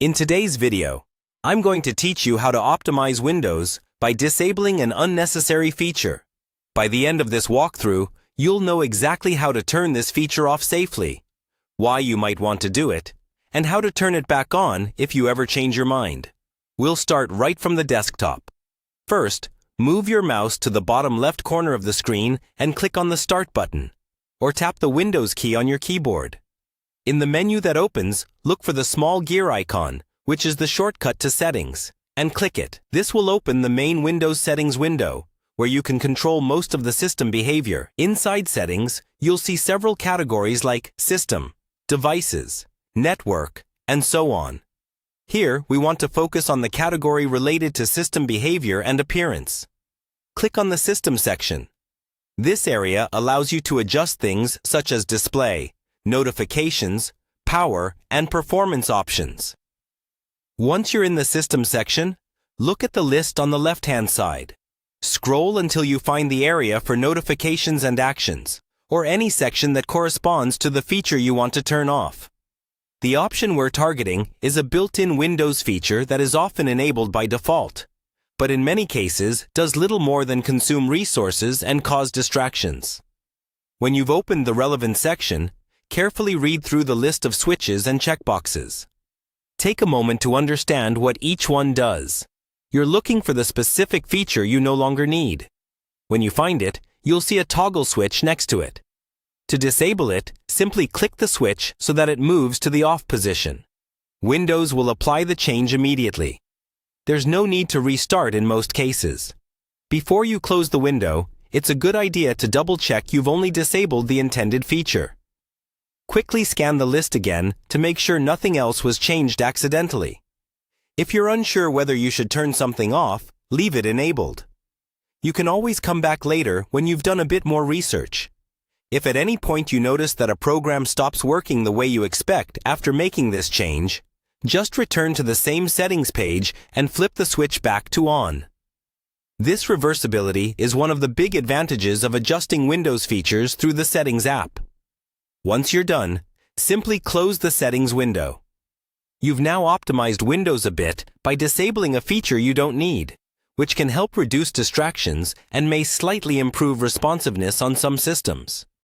In today's video, I'm going to teach you how to optimize Windows by disabling an unnecessary feature. By the end of this walkthrough, you'll know exactly how to turn this feature off safely, why you might want to do it, and how to turn it back on if you ever change your mind. We'll start right from the desktop. First, move your mouse to the bottom left corner of the screen and click on the Start button, or tap the Windows key on your keyboard. In the menu that opens, look for the small gear icon, which is the shortcut to Settings, and click it. This will open the main Windows Settings window, where you can control most of the system behavior. Inside Settings, you'll see several categories like System, Devices, Network, and so on. Here, we want to focus on the category related to system behavior and appearance. Click on the System section. This area allows you to adjust things such as display, notifications, power, and performance options. Once you're in the System section, look at the list on the left-hand side. Scroll until you find the area for notifications and actions, or any section that corresponds to the feature you want to turn off. The option we're targeting is a built-in Windows feature that is often enabled by default, but in many cases does little more than consume resources and cause distractions. When you've opened the relevant section, carefully read through the list of switches and checkboxes. Take a moment to understand what each one does. You're looking for the specific feature you no longer need. When you find it, you'll see a toggle switch next to it. To disable it, simply click the switch so that it moves to the off position. Windows will apply the change immediately. There's no need to restart in most cases. Before you close the window, it's a good idea to double-check you've only disabled the intended feature. Quickly scan the list again to make sure nothing else was changed accidentally. If you're unsure whether you should turn something off, leave it enabled. You can always come back later when you've done a bit more research. If at any point you notice that a program stops working the way you expect after making this change, just return to the same settings page and flip the switch back to on. This reversibility is one of the big advantages of adjusting Windows features through the Settings app. Once you're done, simply close the Settings window. You've now optimized Windows a bit by disabling a feature you don't need, which can help reduce distractions and may slightly improve responsiveness on some systems.